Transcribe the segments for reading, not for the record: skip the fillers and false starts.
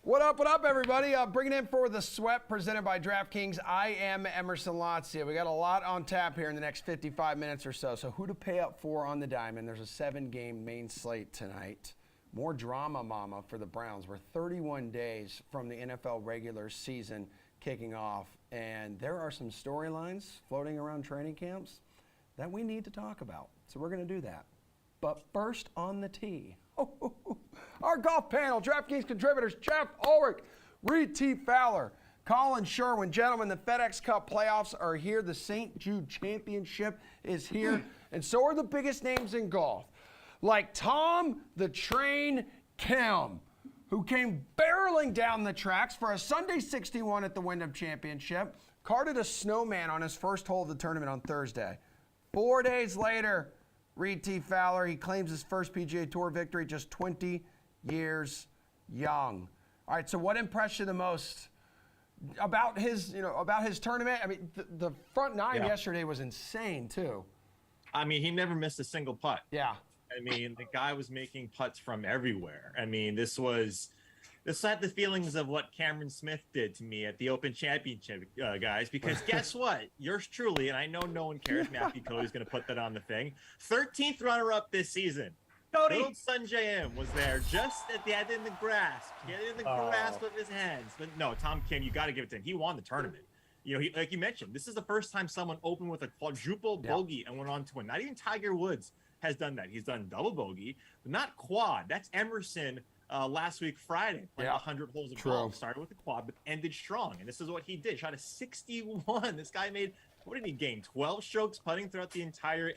What up, everybody? Bringing in for the sweat presented by DraftKings. I am Emerson Lazio. We got a lot on tap here in the next 55 minutes or so. So who to pay up for on the diamond? There's a 7-game main slate tonight. More drama, mama, for the Browns. We're 31 days from the NFL regular season kicking off, and there are some storylines floating around training camps that we need to talk about. So we're going to do that. But first on the tee, our golf panel, DraftKings contributors, Jeff Ulrich, Reed T. Fowler, Colin Sherwin. Gentlemen, the FedEx Cup playoffs are here. The St. Jude Championship is here. And so are the biggest names in golf, like Tom the Train Kim, who came barreling down the tracks for a Sunday 61 at the Wyndham Championship, carted a snowman on his first hole of the tournament on Thursday. 4 days later, Reed T. Fowler, he claims his first PGA Tour victory, just 20 years young. All right, so what impressed you the most about his tournament? I mean, the front nine yesterday was insane too. I mean, he never missed a single putt. Yeah. I mean, the guy was making putts from everywhere. I mean, this had the feelings of what Cameron Smith did to me at the Open Championship, guys, because guess what? Yours truly, and I know no one cares, Matthew Cody's going to put that on the thing, 13th runner-up this season. Cody! Little Sanjay M was there just at the end of the grasp. Get in the grasp of his hands. But no, Tom Kim, you got to give it to him. He won the tournament. You know, like you mentioned, this is the first time someone opened with a quadruple bogey and went on to win. Not even Tiger Woods has done that. He's done double bogey, but not quad. That's Emerson last week Friday, playing 100 holes of golf. Started with the quad, but ended strong. And this is what he did. Shot a 61. This guy made, what did he gain? 12 strokes putting throughout the entire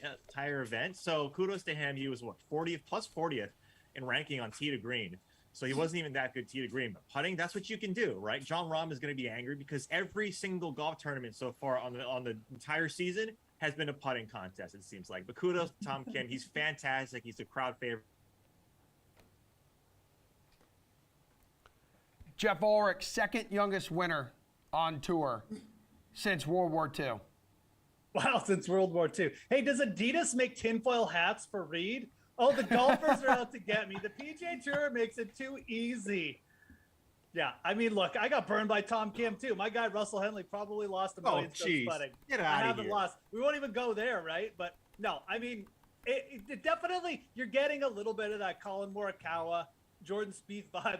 event. So kudos to him. He was, 40th plus 40th in ranking on tee to green. So he wasn't even that good tee to green. But putting, that's what you can do, right? John Rahm is going to be angry because every single golf tournament so far on the entire season has been a putting contest, it seems like. But kudos to Tom Kim. He's fantastic. He's a crowd favorite. Jeff Ulrich, second youngest winner on tour since World War II. Wow, since World War II. Hey, does Adidas make tinfoil hats for Reed? Oh, the golfers are out to get me. The PGA Tour makes it too easy. Yeah, I mean, look, I got burned by Tom Kim, too. My guy, Russell Henley, probably lost a million strokes putting. Get out of here. I haven't lost. We won't even go there, right? But, no, I mean, it definitely, you're getting a little bit of that Colin Morikawa, Jordan Spieth vibes.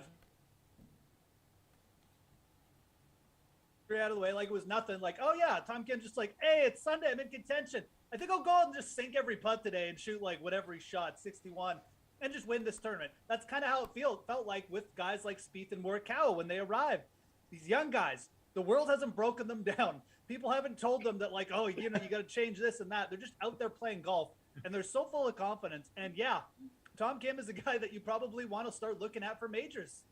Out of the way like it was nothing. Like, oh yeah, Tom Kim just like, hey, it's Sunday, I'm in contention. I think I'll go and just sink every putt today and shoot like whatever he shot, 61, and just win this tournament. That's kind of how it felt like with guys like Spieth and Morikawa when they arrived. These young guys, the world hasn't broken them down. People haven't told them that like, oh, you know, you got to change this and that. They're just out there playing golf, and they're so full of confidence. And yeah, Tom Kim is a guy that you probably want to start looking at for majors.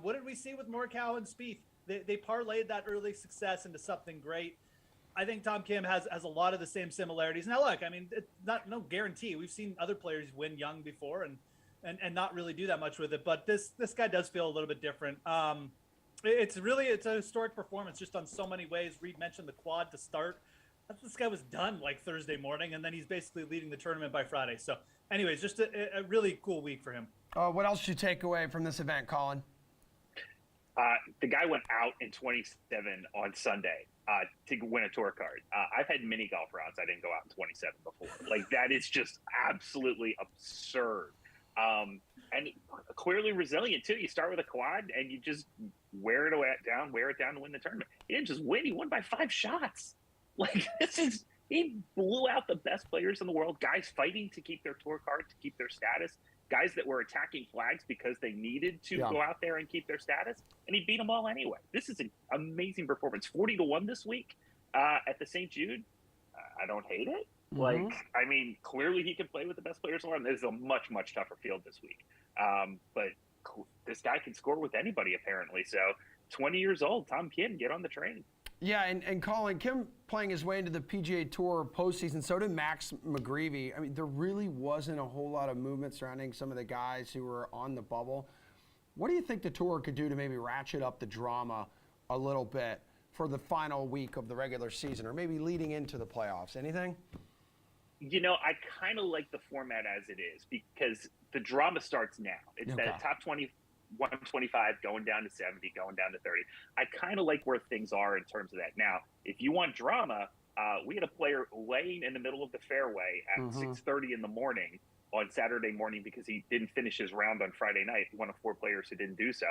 What did we see with Morikawa and Spieth? They parlayed that early success into something great. I think Tom Kim has a lot of the same similarities. Now, look, I mean, it's no guarantee. We've seen other players win young before and not really do that much with it. But this guy does feel a little bit different. It's a historic performance just on so many ways. Reed mentioned the quad to start. This guy was done like Thursday morning, and then he's basically leading the tournament by Friday. So, anyways, just a really cool week for him. What else did you take away from this event, Colin? The guy went out in 27 on Sunday to win a tour card. I've had many golf rounds. I didn't go out in 27 before. Like, that is just absolutely absurd. And clearly resilient, too. You start with a quad, and you just wear it down to win the tournament. He didn't just win. He won by 5 shots. Like, he blew out the best players in the world, guys fighting to keep their tour card, to keep their status. Guys that were attacking flags because they needed to go out there and keep their status, and he beat them all anyway. This is an amazing performance. 40-1 this week at the St. Jude. I don't hate it. Mm-hmm. Like, I mean, clearly he can play with the best players in the world. This is a much, much tougher field this week. But this guy can score with anybody, apparently. So, 20 years old, Tom Kim, get on the train. Yeah, and Colin, Kim playing his way into the PGA Tour postseason, so did Max McGreevy. I mean, there really wasn't a whole lot of movement surrounding some of the guys who were on the bubble. What do you think the Tour could do to maybe ratchet up the drama a little bit for the final week of the regular season, or maybe leading into the playoffs? Anything? You know, I kind of like the format as it is because the drama starts now. It's that top 20 125 going down to 70, going down to 30. I kind of like where things are in terms of that. Now, if you want drama, we had a player laying in the middle of the fairway at 6:30 in the morning on Saturday morning because he didn't finish his round on Friday night. One of 4 players who didn't do so.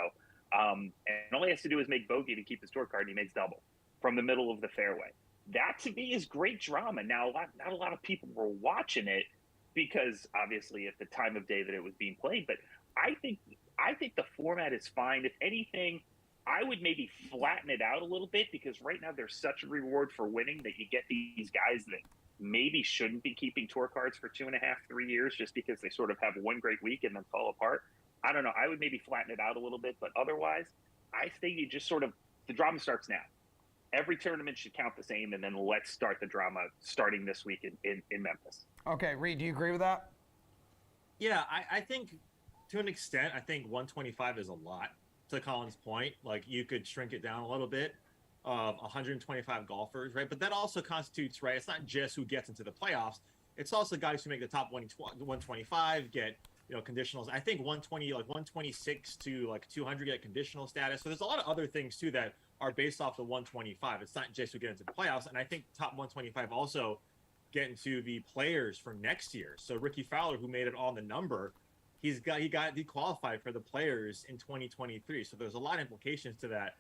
And all he has to do is make bogey to keep his tour card, and he makes double from the middle of the fairway. That, to me, is great drama. Now, not a lot of people were watching it because, obviously, at the time of day that it was being played. But I think the format is fine. If anything, I would maybe flatten it out a little bit because right now there's such a reward for winning that you get these guys that maybe shouldn't be keeping tour cards for 2.5, 3 years just because they sort of have one great week and then fall apart. I don't know. I would maybe flatten it out a little bit, but otherwise, I think you just sort of the drama starts now. Every tournament should count the same, and then let's start the drama starting this week in Memphis. Okay, Reed, do you agree with that? Yeah, I think to an extent, I think 125 is a lot. To Colin's point, like you could shrink it down a little bit of 125 golfers, right? But that also constitutes, right? It's not just who gets into the playoffs. It's also guys who make the top 125 get, conditionals. I think 120, like 126 to like 200 get conditional status. So there's a lot of other things too that are based off the 125. It's not just who get into the playoffs. And I think top 125 also get into the players for next year. So Ricky Fowler, who made it on the number, he got qualified for the players in 2023. So there's a lot of implications to that.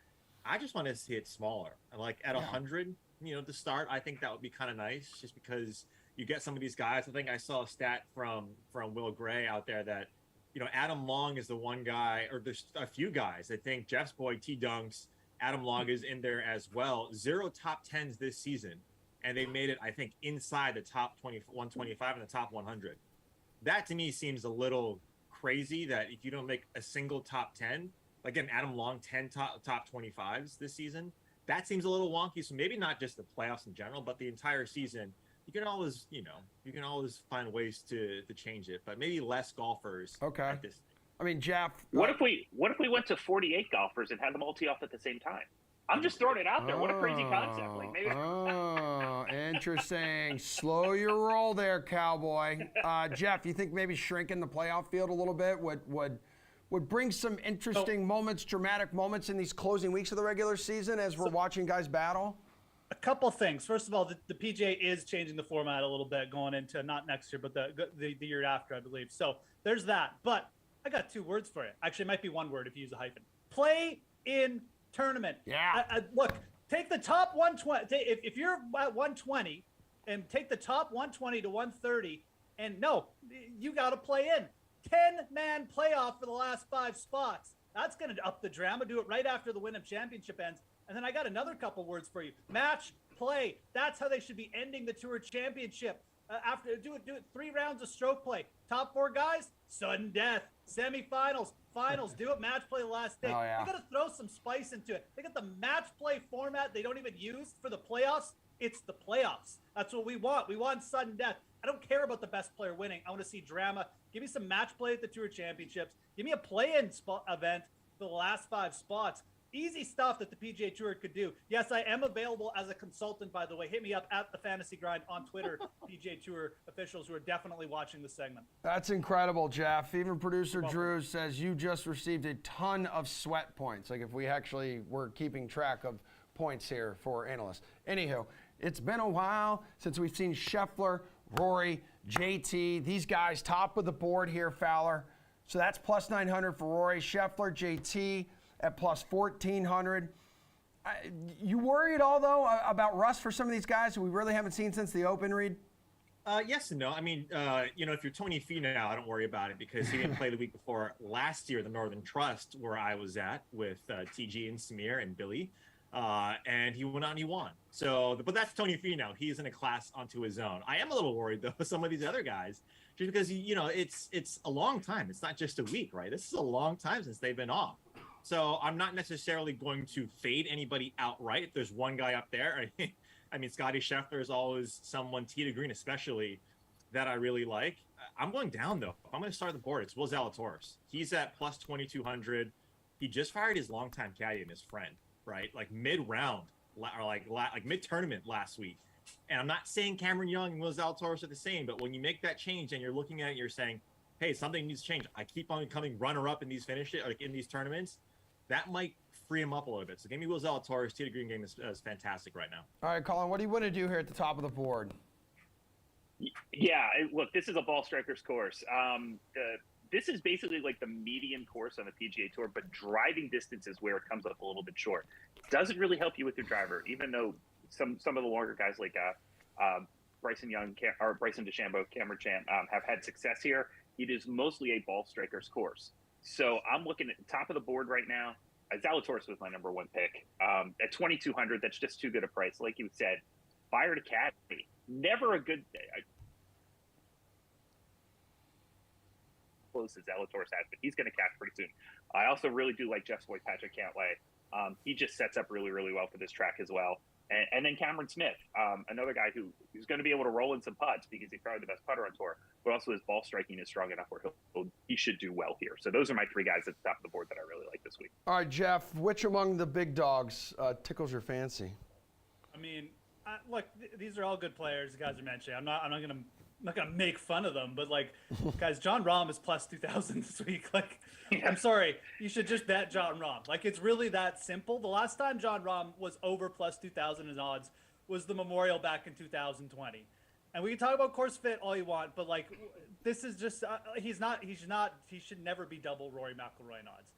I just want to see it smaller. Like at 100, to start, I think that would be kind of nice just because you get some of these guys. I think I saw a stat from Will Gray out there that, Adam Long is the one guy, or there's a few guys. I think Jeff's boy T Dunks, Adam Long is in there as well. 0 top 10s this season. And they made it, I think, inside the top 125 and the top 100. That to me seems a little crazy that if you don't make a single top 10, like an Adam Long 10 top 25s this season, that seems a little wonky. So maybe not just the playoffs in general, but the entire season. You can always, find ways to change it, but maybe less golfers. Okay. At this. I mean, Jeff. What if we went to 48 golfers and had them all tee off at the same time? I'm just throwing it out there. What a crazy concept! Like maybe. Oh, interesting. Slow your roll there, cowboy. Jeff, you think maybe shrinking the playoff field a little bit would bring some interesting moments, dramatic moments in these closing weeks of the regular season as we're watching guys battle? A couple things. First of all, the PGA is changing the format a little bit going into not next year, but the year after, I believe. So there's that. But I got 2 words for it. Actually, it might be 1 word if you use a hyphen. Play in tournament. Yeah. Look, take the top 120. If you're at 120 and take the top 120 to 130, and no, you got to play in. 10-man playoff for the last 5 spots. That's going to up the drama. Do it right after the Wyndham Championship ends. And then I got another couple words for you. Match play. That's how they should be ending the Tour Championship. After do it 3 rounds of stroke play. Top 4 guys, sudden death. Semifinals, finals. Do it match play the last day. Oh, yeah. You got to throw some spice into it. They got the match play format they don't even use for the playoffs. It's the playoffs. That's what we want. We want sudden death. I don't care about the best player winning. I want to see drama. Give me some match play at the Tour Championships. Give me a play-in event for the last 5 spots. Easy stuff that the PGA Tour could do. Yes, I am available as a consultant, by the way. Hit me up at the Fantasy Grind on Twitter. PGA Tour officials who are definitely watching the segment. That's incredible, Jeff. Even producer Drew says you just received a ton of sweat points. Like if we actually were keeping track of points here for analysts. Anywho, it's been a while since we've seen Scheffler, Rory, JT, these guys top of the board here, Fowler. So that's plus 900 for Rory, Scheffler, JT at plus 1,400. You worry at all, though, about rust for some of these guys who we really haven't seen since the Open, Reed? Yes and no. I mean, if you're Tony Finau, I don't worry about it because he didn't play the week before last year, the Northern Trust, where I was at with TG and Samir and Billy. And he went out and he won. So, but that's Tony Finau. He's in a class onto his own. I am a little worried, though, with some of these other guys, just because, it's a long time. It's not just a week, right? This is a long time since they've been off. So I'm not necessarily going to fade anybody outright. If there's one guy up there, I mean, Scotty Scheffler is always someone, tee to green especially, that I really like. I'm going down, though. I'm going to start the board. It's Will Zalatoris. He's at plus 2,200. He just fired his longtime caddy and his friend, right? Like mid-round, or like mid-tournament last week. And I'm not saying Cameron Young and Will Zalatoris are the same, but when you make that change and you're looking at it, you're saying, hey, something needs to change. I keep on coming runner-up in these in these tournaments. That might free him up a little bit. So give me Will Zalatoris. Tee to Green game is fantastic right now. All right, Colin, what do you want to do here at the top of the board? Yeah, look, this is a ball striker's course. This is basically like the median course on the PGA Tour, but driving distance is where it comes up a little bit short. Doesn't really help you with your driver, even though some of the longer guys like Bryson Young or Bryson DeChambeau, Cameron Champ have had success here. It is mostly a ball striker's course. So I'm looking at the top of the board right now. Zalatoris was my number one pick. At 2,200, that's just too good a price. Like you said, fire to caddy. Never a good close as Zalatoris has, but he's going to catch pretty soon. I also really do like Jeff's boy, Patrick Cantlay. He just sets up really, really well for this track as well. And then Cameron Smith, another guy who's going to be able to roll in some putts because he's probably the best putter on tour, but also his ball striking is strong enough where he should do well here. So those are my three guys at the top of the board that I really like this week. All right, Jeff, which among the big dogs tickles your fancy? I mean, look, these are all good players. The guys are mentioning. I'm not gonna make fun of them, but like, guys, John Rahm is plus 2,000 this week. Like, yeah. I'm sorry, you should just bet John Rahm. Like, it's really that simple. The last time John Rahm was over plus 2,000 in odds was the Memorial back in 2020. And we can talk about course fit all you want, but like, this is just he should never be double Rory McIlroy in odds.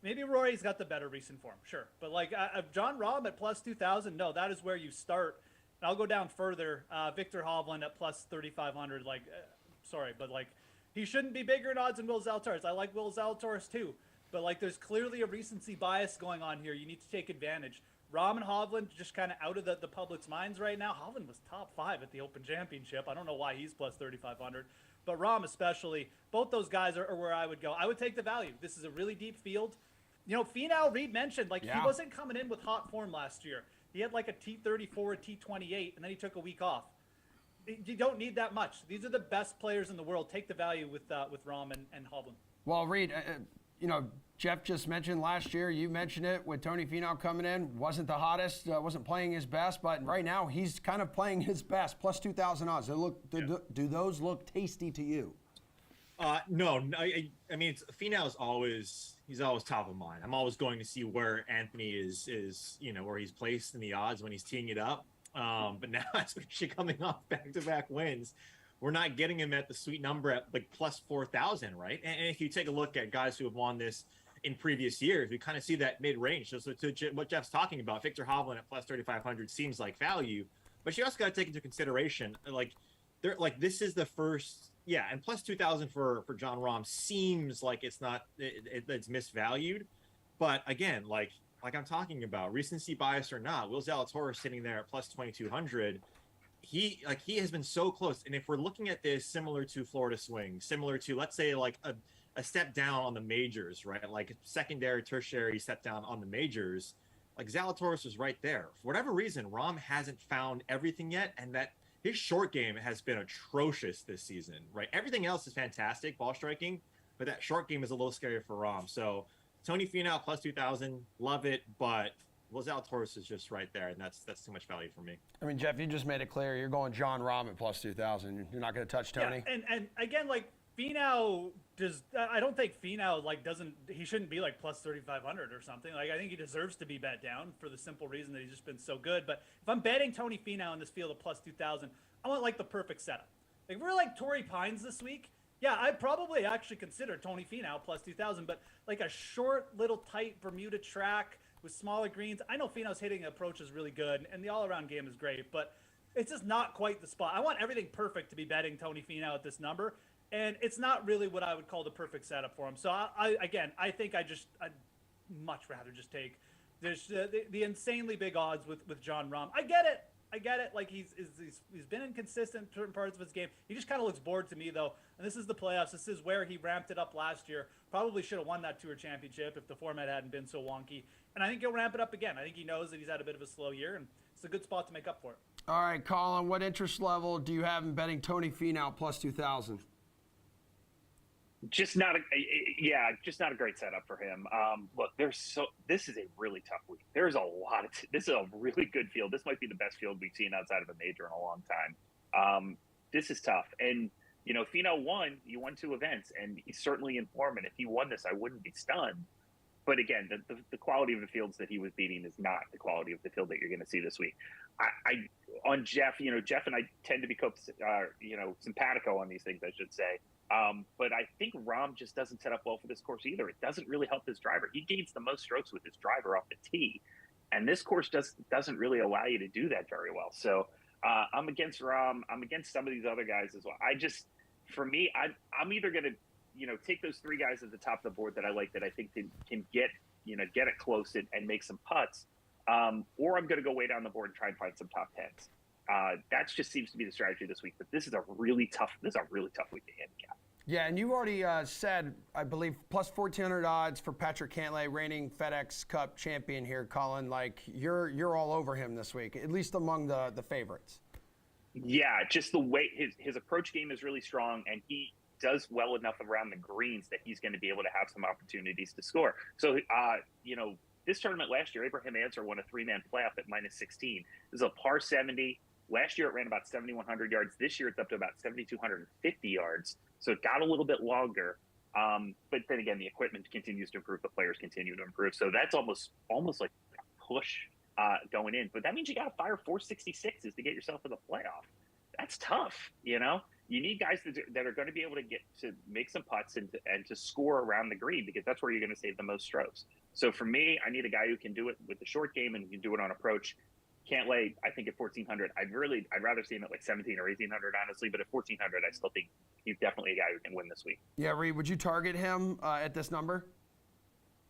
Maybe Rory's got the better recent form, sure, but like John Rahm at plus 2,000, no, that is where you start. And I'll go down further. Victor Hovland at plus 3,500. Like, sorry, but like, he shouldn't be bigger in odds than Will Zalatoris. I like Will Zalatoris too, but like, there's clearly a recency bias going on here. You need to take advantage. Rahm and Hovland just kind of out of the public's minds right now. Hovland was top 5 at the Open Championship. I don't know why he's plus 3,500, but Rahm especially. Both those guys are where I would go. I would take the value. This is a really deep field. You know, Finau, Reed mentioned, like, he wasn't coming in with hot form last year. He had like a T34, a T28, and then he took a week off. You don't need that much. These are the best players in the world. Take the value with Rahm and Hovland. Well, Reed, you know, Jeff just mentioned last year, you mentioned it, with Tony Finau coming in, wasn't the hottest, wasn't playing his best, but right now he's kind of playing his best, plus 2,000 odds. Do those look tasty to you? No, I mean, Finau's he's always top of mind. I'm always going to see where Anthony is, you know, where he's placed in the odds when he's teeing it up. But now, especially coming off back-to-back wins, we're not getting him at the sweet number at like plus 4,000, right? And if you take a look at guys who have won this in previous years, we kind of see that mid-range. So to what Jeff's talking about, Victor Hovland at plus 3,500 seems like value, but you also got to take into consideration, this is the first. Yeah, and plus 2,000 for John Rahm seems like it's misvalued, but again, like I'm talking about, recency bias or not, Will Zalatoris sitting there at plus 2,200. He has been so close, and if we're looking at this similar to Florida Swing, similar to, let's say, like a step down on the majors, right? Like secondary, tertiary step down on the majors, like Zalatoris is right there. For whatever reason, Rahm hasn't found everything yet, and that his short game has been atrocious this season, right? Everything else is fantastic, ball striking, but that short game is a little scary for Rahm. So Tony Finau plus 2,000, love it, but Will Zalatoris is just right there, and that's too much value for me. I mean, Jeff, you just made it clear you're going John Rahm at plus 2,000. You're not going to touch Tony. Yeah, and again, like, Finau I don't think Finau he shouldn't be like plus 3,500 or something. Like, I think he deserves to be bet down for the simple reason that he's just been so good. But if I'm betting Tony Finau in this field at plus 2,000, I want like the perfect setup. Like, if we're like Torrey Pines this week, yeah, I'd probably actually consider Tony Finau plus 2,000, but like a short little tight Bermuda track with smaller greens. I know Finau's hitting approach is really good and the all-around game is great, but it's just not quite the spot. I want everything perfect to be betting Tony Finau at this number. And it's not really what I would call the perfect setup for him. So I think I'd much rather just take the insanely big odds with John Rahm. I get it. Like, he's been inconsistent in certain parts of his game. He just kind of looks bored to me, though. And this is the playoffs. This is where he ramped it up last year. Probably should have won that Tour Championship if the format hadn't been so wonky. And I think he'll ramp it up again. I think he knows that he's had a bit of a slow year, and it's a good spot to make up for it. All right, Colin, what interest level do you have in betting Tony Finau plus 2,000? Just not a great setup for him. Look, this is a really tough week. There's a lot of this is a really good field. This might be the best field we've seen outside of a major in a long time. This is tough, and Finau won. He won 2 events, and he's certainly in form. And if he won this, I wouldn't be stunned. But again, the quality of the fields that he was beating is not the quality of the field that you're going to see this week. On Jeff, Jeff and I tend to be simpatico on these things, I should say. But I think Rahm just doesn't set up well for this course either. It doesn't really help his driver. He gains the most strokes with his driver off the tee, and this course doesn't really allow you to do that very well. So I'm against Rahm. I'm against some of these other guys as well. For me, I'm either going to take those 3 guys at the top of the board that I like, that I think can get it close and make some putts, or I'm going to go way down the board and try and find some top 10s. That just seems to be the strategy this week. But this is a really tough week to handicap. Yeah, and you already said, I believe, plus 1,400 odds for Patrick Cantlay, reigning FedEx Cup champion here, Colin. Like, you're all over him this week, at least among the favorites. Yeah, just the way his approach game is really strong, and he does well enough around the greens that he's going to be able to have some opportunities to score. So, this tournament last year, Abraham Ancer won a 3-man playoff at -16. It was a par 70. Last year, it ran about 7,100 yards. This year, it's up to about 7,250 yards. So it got a little bit longer. But then again, the equipment continues to improve. The players continue to improve. So that's almost like a push going in. But that means you got to fire 466s to get yourself to the playoff. That's tough, You need guys that are going to be able to make some putts and to score around the green, because that's where you're going to save the most strokes. So for me, I need a guy who can do it with the short game and can do it on approach. Cantlay, I think at 1,400, I'd rather see him at like 1,700 or 1,800, honestly. But at 1,400, I still think he's definitely a guy who can win this week. Yeah, Reed, would you target him at this number?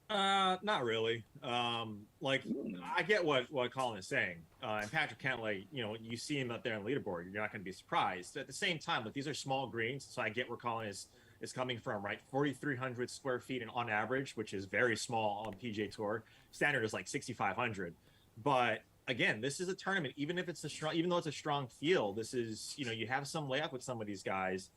Not really. I get what Colin is saying. And Patrick Cantlay, you see him up there on the leaderboard, you're not going to be surprised. At the same time, these are small greens, so I get where Colin is coming from, right? 4,300 square feet and on average, which is very small on PGA Tour. Standard is like 6,500. But again, this is a tournament. Even though it's a strong field, this is, you have some layup with some of these guys.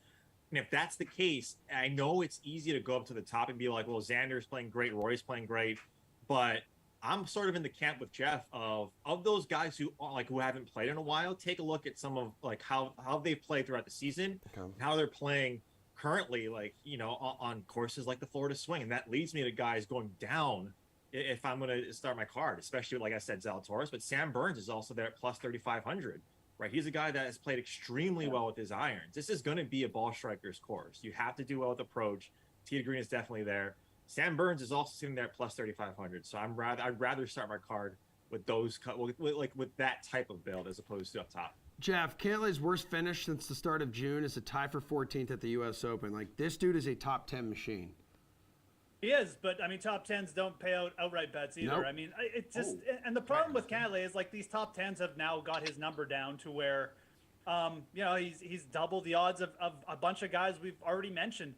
And if that's the case, I know it's easy to go up to the top and be like, well, Xander's playing great, Rory's playing great, but I'm sort of in the camp with Jeff of those guys who haven't played in a while. Take a look at some of how they've played throughout the season, and how they're playing currently, on courses like the Florida Swing, and that leads me to guys going down if I'm going to start my card, especially like I said, Zalatoris. But Sam Burns is also there at plus 3,500. Right, he's a guy that has played extremely well with his irons. This is going to be a ball striker's course. You have to do well with approach. Tee to green is definitely there. Sam Burns is also sitting there at plus 3,500. So I'd rather start my card with with that type of build as opposed to up top. Jeff, Cantlay's worst finish since the start of June is a tie for 14th at the U.S. Open. This dude is a top 10 machine. He is, but top 10s don't pay out outright bets either. Nope. It just and the problem with Cantlay is these top 10s have now got his number down to where, he's double the odds of a bunch of guys we've already mentioned.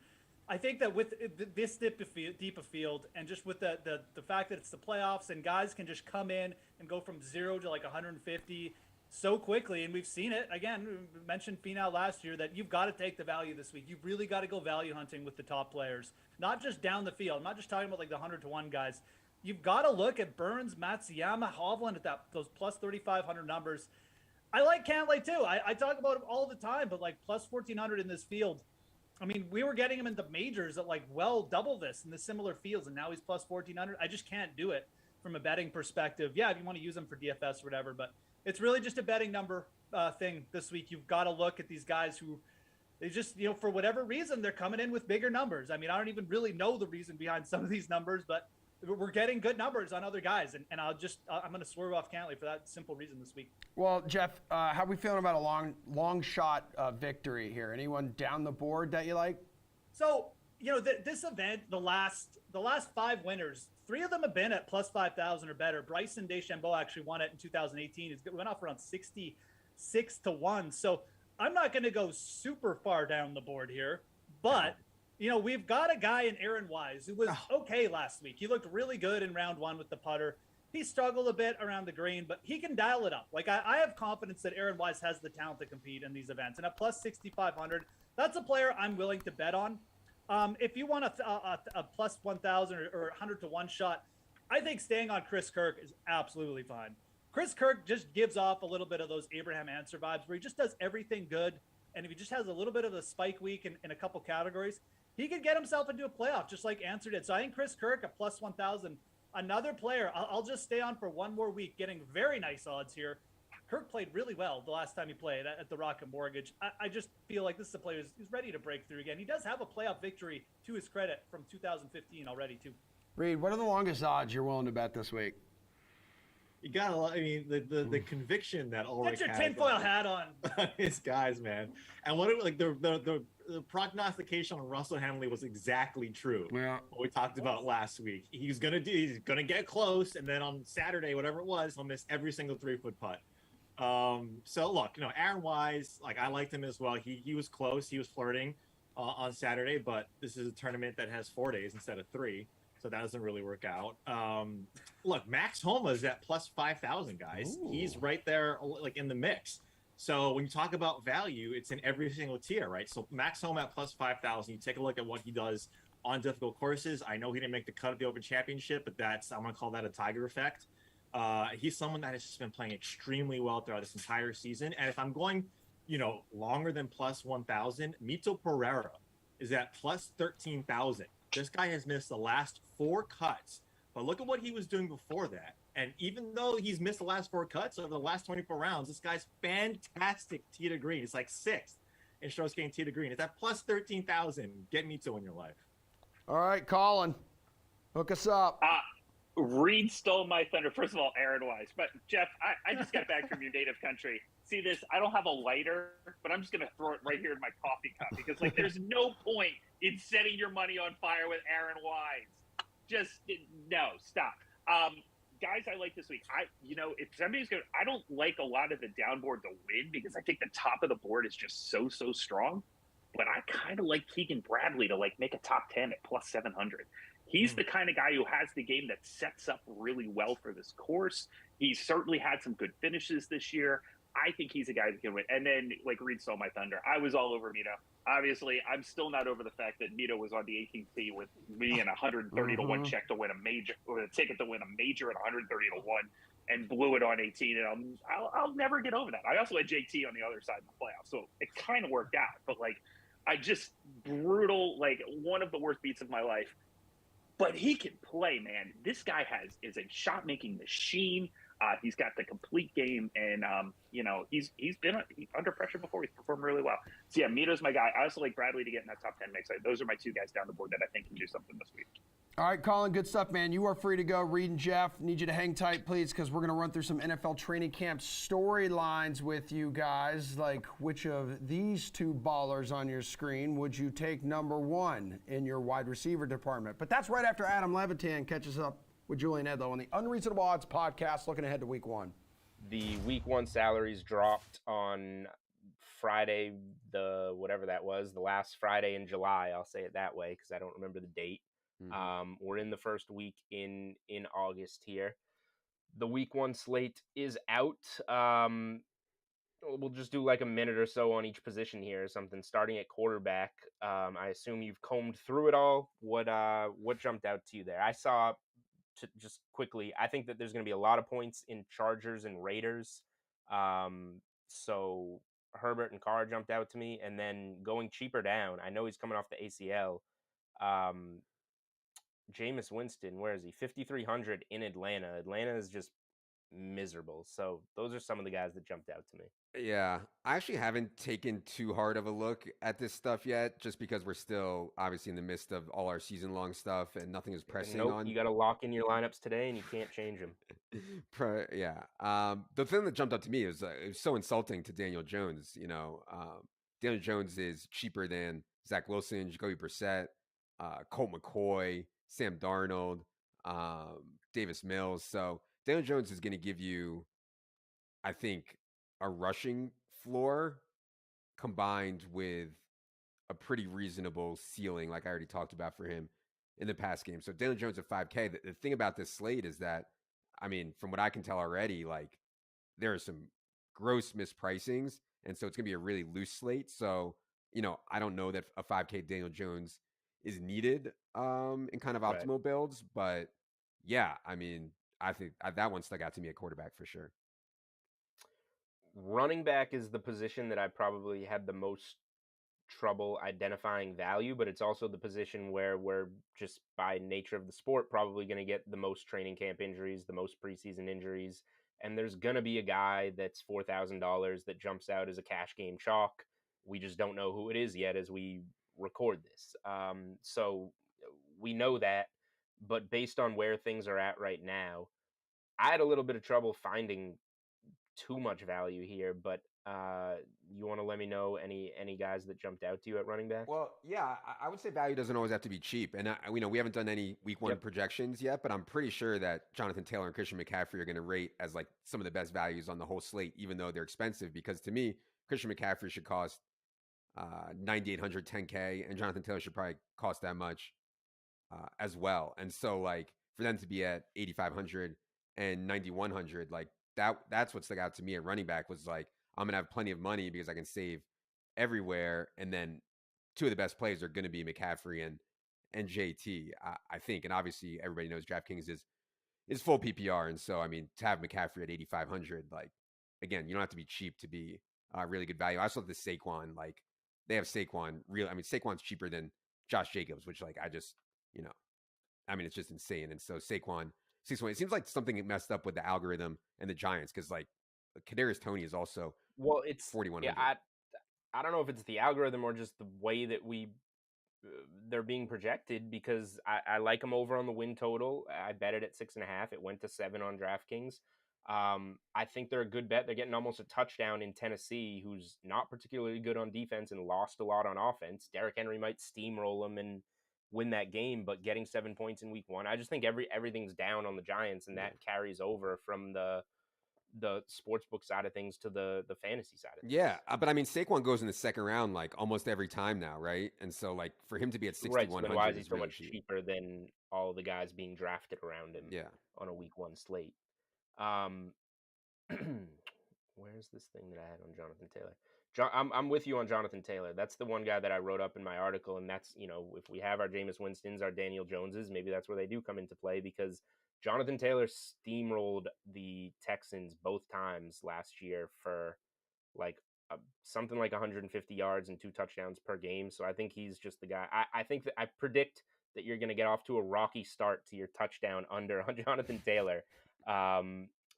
I think that with this deep a field, and just with the fact that it's the playoffs and guys can just come in and go from 0 to 150 so quickly, and we've seen it again. We mentioned Finau last year that you've got to take the value this week. You've really got to go value hunting with the top players, not just down the field. I'm not just talking about the 100-to-1 guys. You've got to look at Burns, Matsuyama, Hovland at those plus 3,500 numbers. I like Cantlay too. I talk about him all the time, but plus 1,400 in this field. We were getting him in the majors at double this in the similar fields, and now he's plus 1,400. I just can't do it from a betting perspective. Yeah, if you want to use him for DFS or whatever, but it's really just a betting number thing this week. You've got to look at these guys who they just, for whatever reason, they're coming in with bigger numbers. I don't even really know the reason behind some of these numbers, but we're getting good numbers on other guys. And I'm going to swerve off Cantlay for that simple reason this week. Well, Jeff, how are we feeling about a long shot victory here? Anyone down the board that you like? So, this event, the last 5 winners, 3 of them have been at plus 5,000 or better. Bryson DeChambeau actually won it in 2018. It went off around 66 to 1. So I'm not going to go super far down the board here, but we've got a guy in Aaron Wise who was okay last week. He looked really good in round 1 with the putter. He struggled a bit around the green, but he can dial it up. I have confidence that Aaron Wise has the talent to compete in these events. And at plus 6,500, that's a player I'm willing to bet on. If you want a plus 1,000 or 100-to-1 shot, I think staying on Chris Kirk is absolutely fine. Chris Kirk just gives off a little bit of those Abraham Ancer vibes where he just does everything good And if he just has a little bit of a spike week in a couple categories, he could get himself into a playoff just like Answer did. So I think Chris Kirk at plus 1,000, another player. I'll just stay on for one more week, getting very nice odds here. Kirk played really well the last time he played at the Rocket Mortgage. I just feel like this is a player who's ready to break through again. He does have a playoff victory to his credit from 2015 already, too. Reed, what are the longest odds you're willing to bet this week? You got a lot. I mean, the conviction that Ulrich Get your has tinfoil hat on. his guys, man. And what it, like the prognostication on Russell Henley was exactly true. Yeah. What we talked about last week. He's gonna get close, and then on Saturday, whatever it was, he'll miss every single 3-foot putt. So look, Aaron Wise, like I liked him as well. He was close. He was flirting on Saturday, but this is a tournament that has 4 days instead of 3. So that doesn't really work out. Look, Max Homa is at plus 5,000, guys. Ooh. He's right there, like in the mix. So when you talk about value, it's in every single tier, right? So Max Homa at plus 5,000. You take a look at what he does on difficult courses. I know he didn't make the cut of the Open Championship, but I'm going to call that a Tiger effect. He's someone that has just been playing extremely well throughout this entire season. And if I'm going, longer than plus 1,000, Mito Pereira is at plus 13,000. This guy has missed the last 4 cuts, but look at what he was doing before that. And even though he's missed the last 4 cuts over the last 24 rounds, this guy's fantastic tee to green. It's like 6th in strokes gained tee to green. It's at plus 13,000. Get Mito in your life. All right, Colin, hook us up. Reed stole my thunder. First of all, Aaron Wise. But, Jeff, I just got back from your native country. See this? I don't have a lighter, but I'm just going to throw it right here in my coffee cup because, there's no point in setting your money on fire with Aaron Wise. No, stop. Guys I like this week. If somebody's going to – I don't like a lot of the downboard to win because I think the top of the board is just so strong. But I kind of like Keegan Bradley to, make a top 10 at plus 700. He's the kind of guy who has the game that sets up really well for this course. He's certainly had some good finishes this year. I think he's a guy that can win. And then, Reed stole my thunder. I was all over Mito. Obviously, I'm still not over the fact that Mito was on the 18th tee with me and 130 to 1 check to win a major, or a ticket to win a major at 130 to 1, and blew it on 18. And I'll never get over that. I also had JT on the other side in the playoffs, so it kind of worked out. But I just brutal, one of the worst beats of my life. But he can play, man. This guy is a shot-making machine. He's got the complete game, and he's been under pressure before. He's performed really well. So yeah, Mito's my guy. I also like Bradley to get in that top 10 mix. Those are my 2 guys down the board that I think can do something this week. All right, Colin, good stuff, man. You are free to go. Reed and Jeff, need you to hang tight, please, because we're going to run through some NFL training camp storylines with you guys. Like, which of these 2 ballers on your screen would you take number 1 in your wide receiver department? But that's right after Adam Levitan catches up with Julian Edlow on the Unreasonable Odds podcast, looking ahead to week 1. The week 1 salaries dropped on Friday, whatever that was, the last Friday in July. I'll say it that way because I don't remember the date. We're in the first week in August here. The week 1 slate is out. We'll just do a minute or so on each position here or something. Starting at quarterback, I assume you've combed through it all. What jumped out to you there? I saw, just quickly, I think that there's going to be a lot of points in Chargers and Raiders. So Herbert and Carr jumped out to me. And then going cheaper down, I know he's coming off the ACL. Jameis Winston, where is he? 5,300 in Atlanta. Atlanta is just miserable. So those are some of the guys that jumped out to me. Yeah, I actually haven't taken too hard of a look at this stuff yet, just because we're still obviously in the midst of all our season-long stuff and nothing is pressing on. You got to lock in your lineups today, and you can't change them. The thing that jumped up to me is it was so insulting to Daniel Jones. Daniel Jones is cheaper than Zach Wilson, Jacoby Brissett, Colt McCoy, Sam Darnold, Davis Mills. So Daniel Jones is going to give you, I think, a rushing floor combined with a pretty reasonable ceiling, like I already talked about for him in the past game. So Daniel Jones at 5K. The thing about this slate is that, I mean, from what I can tell already, there are some gross mispricings, and so it's going to be a really loose slate. So, I don't know that a 5K Daniel Jones is needed in kind of optimal builds, but yeah, I mean, I think that one stuck out to me at quarterback for sure. running back is the position that I probably had the most trouble identifying value, but it's also the position where we're just by nature of the sport probably going to get the most training camp injuries, the most preseason injuries, and there's going to be a guy that's $4,000 that jumps out as a cash game chalk. We just don't know who it is yet as we record this. So we know that, but based on where things are at right now, I had a little bit of trouble finding too much value here, but you want to let me know any guys that jumped out to you at running back? Well, yeah, I would say value doesn't always have to be cheap. And we haven't done any week one projections yet, but I'm pretty sure that Jonathan Taylor and Christian McCaffrey are going to rate as like some of the best values on the whole slate, even though they're expensive. Because to me, Christian McCaffrey should cost 9,800, 10K, and Jonathan Taylor should probably cost that much as well. And so, like, for them to be at 8,500 and 9,100, like that's what stuck out to me at running back was like, I'm gonna have plenty of money because I can save everywhere, and then two of the best plays are going to be McCaffrey and JT, I think. And obviously, everybody knows DraftKings is full PPR, and so I mean, to have McCaffrey at 8,500, like, again, you don't have to be cheap to be really good value. I also love the Saquon. Like, they have Saquon. Saquon's cheaper than Josh Jacobs, which, like, it's just insane. And so Saquon, it seems like something messed up with the algorithm and the Giants, because like Kadarius Toney is also it's 4,100. Yeah, I don't know if it's the algorithm or just the way that they're being projected, because I like them over on the win total. I bet it at 6.5. It went to 7 on DraftKings. I think they're a good bet. They're getting almost a touchdown in Tennessee, who's not particularly good on defense and lost a lot on offense. Derrick Henry might steamroll them and win that game, but getting 7 points in week 1, I just think everything's down on the Giants, and that carries over from the sportsbook side of things to the fantasy side of things. Yeah, but I mean, Saquon goes in the second round like almost every time now, right? And so, like, for him to be at 6,100, right, so why is he so really much cheaper than all the guys being drafted around him? Yeah. On a week 1 slate. Where's this thing that I had on Jonathan Taylor? I'm with you on Jonathan Taylor. That's the one guy that I wrote up in my article, and that's, if we have our Jameis Winstons, our Daniel Joneses, maybe that's where they do come into play, because Jonathan Taylor steamrolled the Texans both times last year for like something like 150 yards and 2 touchdowns per game. So I think he's just the guy. I think that I predict that you're going to get off to a rocky start to your touchdown under on Jonathan Taylor.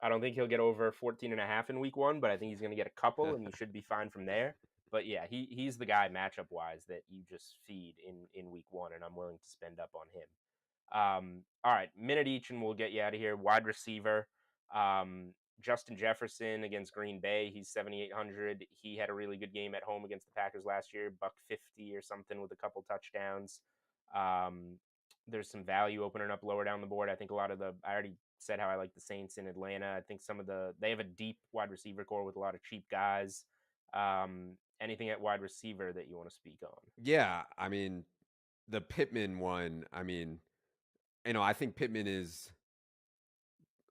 I don't think he'll get over 14.5 in week 1, but I think he's going to get a couple, and you should be fine from there. But yeah, he's the guy matchup wise that you just feed in week 1, and I'm willing to spend up on him. All right, minute each, and we'll get you out of here. Wide receiver, Justin Jefferson against Green Bay. He's 7,800. He had a really good game at home against the Packers last year, $150 or something with a couple touchdowns. There's some value opening up lower down the board. I think I already said how I like the Saints in Atlanta. I think they have a deep wide receiver core with a lot of cheap guys. Anything at wide receiver that you want to speak on? Yeah, I mean, the Pittman one, I mean, I think Pittman is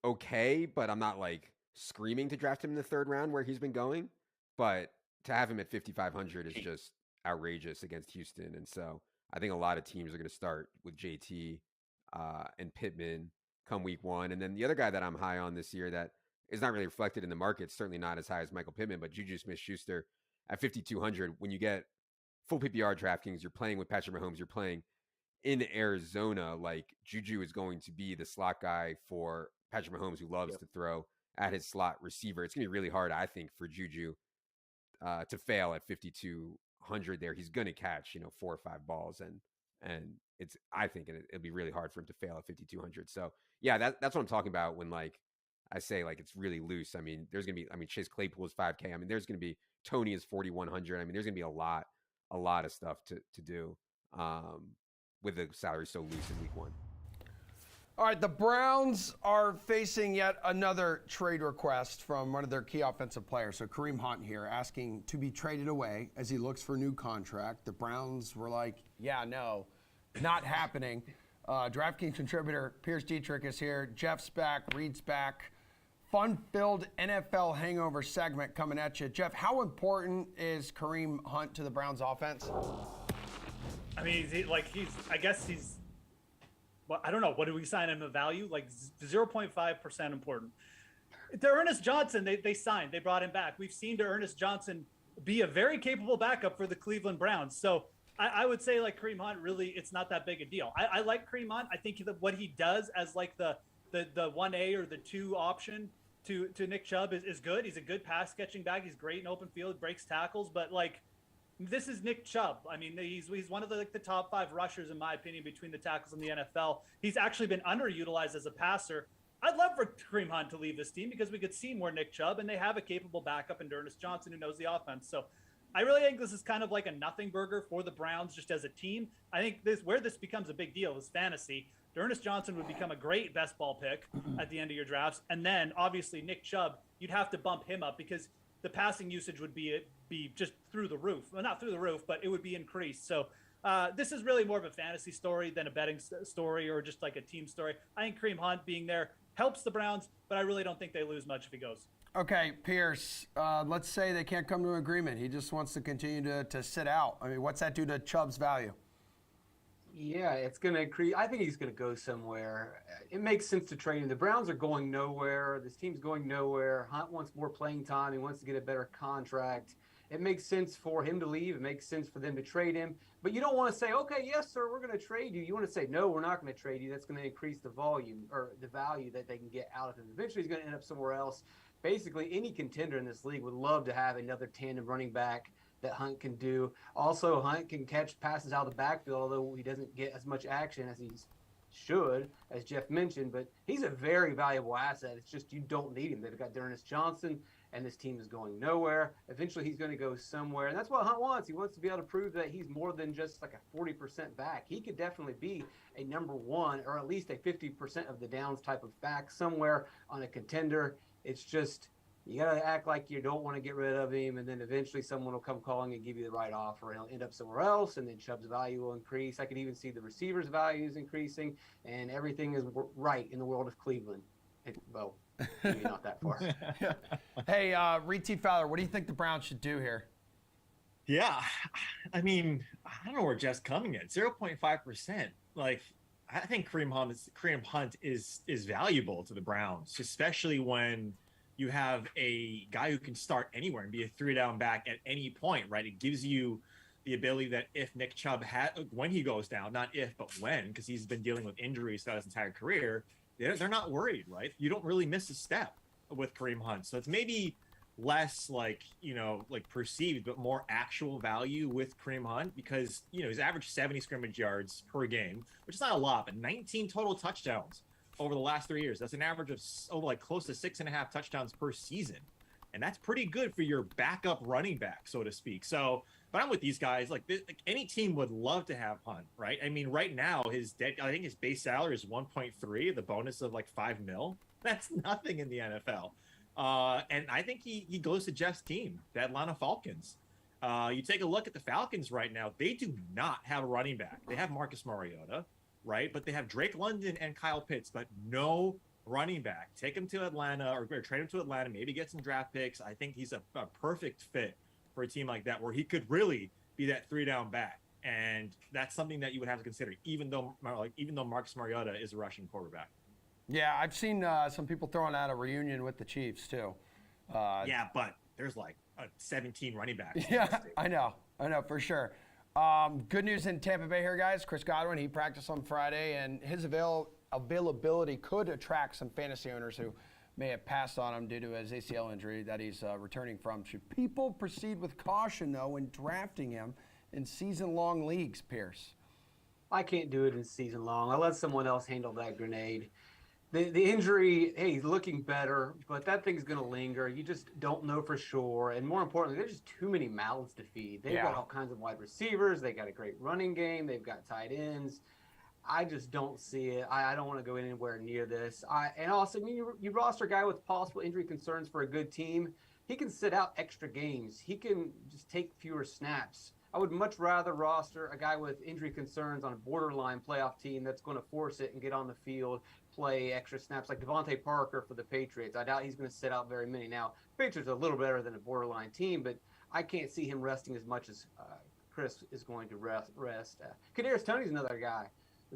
okay, but I'm not like screaming to draft him in the 3rd round where he's been going. But to have him at 5,500 is just outrageous against Houston. And so I think a lot of teams are going to start with JT and Pittman come week 1. And then the other guy that I'm high on this year that is not really reflected in the market, certainly not as high as Michael Pittman, but Juju Smith-Schuster at 5,200. When you get full PPR DraftKings, you're playing with Patrick Mahomes, you're playing in Arizona. Like, Juju is going to be the slot guy for Patrick Mahomes, who loves to throw at his slot receiver. It's going to be really hard, I think, for Juju to fail at 5,200 there. He's going to catch, 4 or 5 balls, and I think it'll be really hard for him to fail at 5,200. So yeah, that's what I'm talking about when, like, I say, like, it's really loose. I mean, there's going to be, Chase Claypool is 5K. I mean, there's going to be Tony is 4,100. I mean, there's going to be a lot of stuff to do with the salary so loose in week 1. All right, the Browns are facing yet another trade request from one of their key offensive players. So Kareem Hunt here asking to be traded away as he looks for a new contract. The Browns were like, yeah, no, not happening. DraftKings contributor Pierce Dietrich is here. Jeff's back, Reed's back. Fun-filled NFL hangover segment coming at you. Jeff, how important is Kareem Hunt to the Browns offense? I mean, I guess he's, well, I don't know. What do we sign him a value? Like 0.5% important. Ernest Johnson, they signed. They brought him back. We've seen Ernest Johnson be a very capable backup for the Cleveland Browns. So I would say like Kareem Hunt, really, it's not that big a deal. I like Kareem Hunt. I think what he does as like the 1A or the 2 option to Nick Chubb is good. He's a good pass catching back. He's great in open field, breaks tackles, but like this is Nick Chubb. I mean, he's one of the top 5 rushers in my opinion between the tackles in the NFL. He's actually been underutilized as a passer. I'd love for Kareem Hunt to leave this team because we could see more Nick Chubb, and they have a capable backup in Ernest Johnson who knows the offense. So I really think this is kind of like a nothing burger for the Browns just as a team. I think where this becomes a big deal is fantasy. Ernest Johnson would become a great best ball pick at the end of your drafts. And then obviously Nick Chubb, you'd have to bump him up because the passing usage would be just through the roof. Well, not through the roof, but it would be increased. So this is really more of a fantasy story than a betting story or just like a team story. I think Kareem Hunt being there helps the Browns, but I really don't think they lose much if he goes. Okay, Pierce, let's say they can't come to an agreement. He just wants to continue to sit out. I mean, what's that do to Chubb's value? Yeah, it's going to increase. I think he's going to go somewhere. It makes sense to trade him. The Browns are going nowhere. This team's going nowhere. Hunt wants more playing time. He wants to get a better contract. It makes sense for him to leave. It makes sense for them to trade him. But you don't want to say, okay, yes, sir, we're going to trade you. You want to say, no, we're not going to trade you. That's going to increase the volume or the value that they can get out of him. Eventually, he's going to end up somewhere else. Basically, any contender in this league would love to have another tandem running back that Hunt can do. Also, Hunt can catch passes out of the backfield, although he doesn't get as much action as he should, as Jeff mentioned. But he's a very valuable asset. It's just you don't need him. They've got Ernest Johnson, and this team is going nowhere. Eventually, he's going to go somewhere, and that's what Hunt wants. He wants to be able to prove that he's more than just like a 40% back. He could definitely be a number 1 or at least a 50% of the downs type of back somewhere on a contender. It's just you got to act like you don't want to get rid of him, and then eventually someone will come calling and give you the right offer, and he'll end up somewhere else, and then Chubb's value will increase. I could even see the receivers' values increasing, and everything is right in the world of Cleveland. Well, maybe not that far. Hey, Reed T. Fowler, what do you think the Browns should do here? Yeah, I mean, I don't know where Jeff's coming in. 0.5%. Like, I think Kareem Hunt is valuable to the Browns, especially when you have a guy who can start anywhere and be a 3-down back at any point, right? It gives you the ability that if Nick Chubb when he goes down, not if, but when, because he's been dealing with injuries throughout his entire career, they're not worried, right? You don't really miss a step with Kareem Hunt. So it's maybe less like perceived, but more actual value with Kareem Hunt because, he's averaged 70 scrimmage yards per game, which is not a lot, but 19 total touchdowns over the last 3 years. That's an average of close to 6.5 touchdowns per season. And that's pretty good for your backup running back, so to speak. So, but I'm with these guys. Like any team would love to have Hunt, right? I mean, right now, I think his base salary is 1.3, the bonus of like $5 million. That's nothing in the NFL. And I think he goes to Jeff's team, the Atlanta Falcons. You take a look at the Falcons right now. They do not have a running back. They have Marcus Mariota, right? But they have Drake London and Kyle Pitts, but no running back. Take him to Atlanta or trade him to Atlanta, maybe get some draft picks. I think he's a perfect fit for a team like that where he could really be that 3-down back. And that's something that you would have to consider, even though Marcus Mariota is a rushing quarterback. Yeah, I've seen some people throwing out a reunion with the Chiefs too. Yeah, but there's like 17 running backs. Yeah, I know, for sure. Good news in Tampa Bay here, guys. Chris Godwin, he practiced on Friday, and his availability could attract some fantasy owners who may have passed on him due to his ACL injury that he's returning from. Should people proceed with caution, though, when drafting him in season-long leagues, Pierce? I can't do it in season long. I'll let someone else handle that grenade. The injury, hey, he's looking better, but that thing's going to linger. You just don't know for sure. And more importantly, there's just too many mouths to feed. They've got all kinds of wide receivers. They got a great running game. They've got tight ends. I just don't see it. I don't want to go anywhere near this. And also, when you roster a guy with possible injury concerns for a good team, he can sit out extra games. He can just take fewer snaps. I would much rather roster a guy with injury concerns on a borderline playoff team that's going to force it and get on the field, play extra snaps, like Devontae Parker for the Patriots. I doubt he's going to sit out very many. Now, Patriots are a little better than a borderline team, but I can't see him resting as much as Chris is going to rest. Kadarius Toney's another guy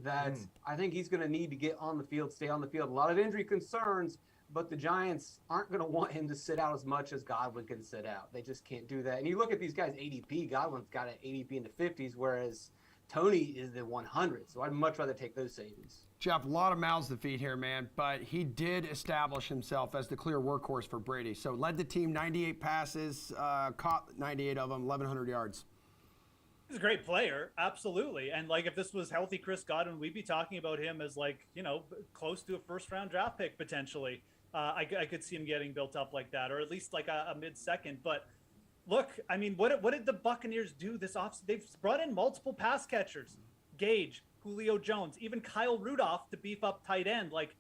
that I think he's going to need to get on the field, stay on the field. A lot of injury concerns, but the Giants aren't going to want him to sit out as much as Godwin can sit out. They just can't do that. And you look at these guys' ADP, Godwin's got an ADP in the 50s, whereas Tony is the 100. So I'd much rather take those savings. Jeff, a lot of mouths to feed here, man, but he did establish himself as the clear workhorse for Brady. So led the team 98 passes, caught 98 of them, 1,100 yards. He's a great player, absolutely. And like, if this was healthy Chris Godwin, we'd be talking about him as like, close to a first-round draft pick potentially. I could see him getting built up like that, or at least like a mid-second. But look, I mean, what did the Buccaneers do this offseason? They've brought in multiple pass catchers, Gage, Julio Jones, even Kyle Rudolph to beef up tight end. Like,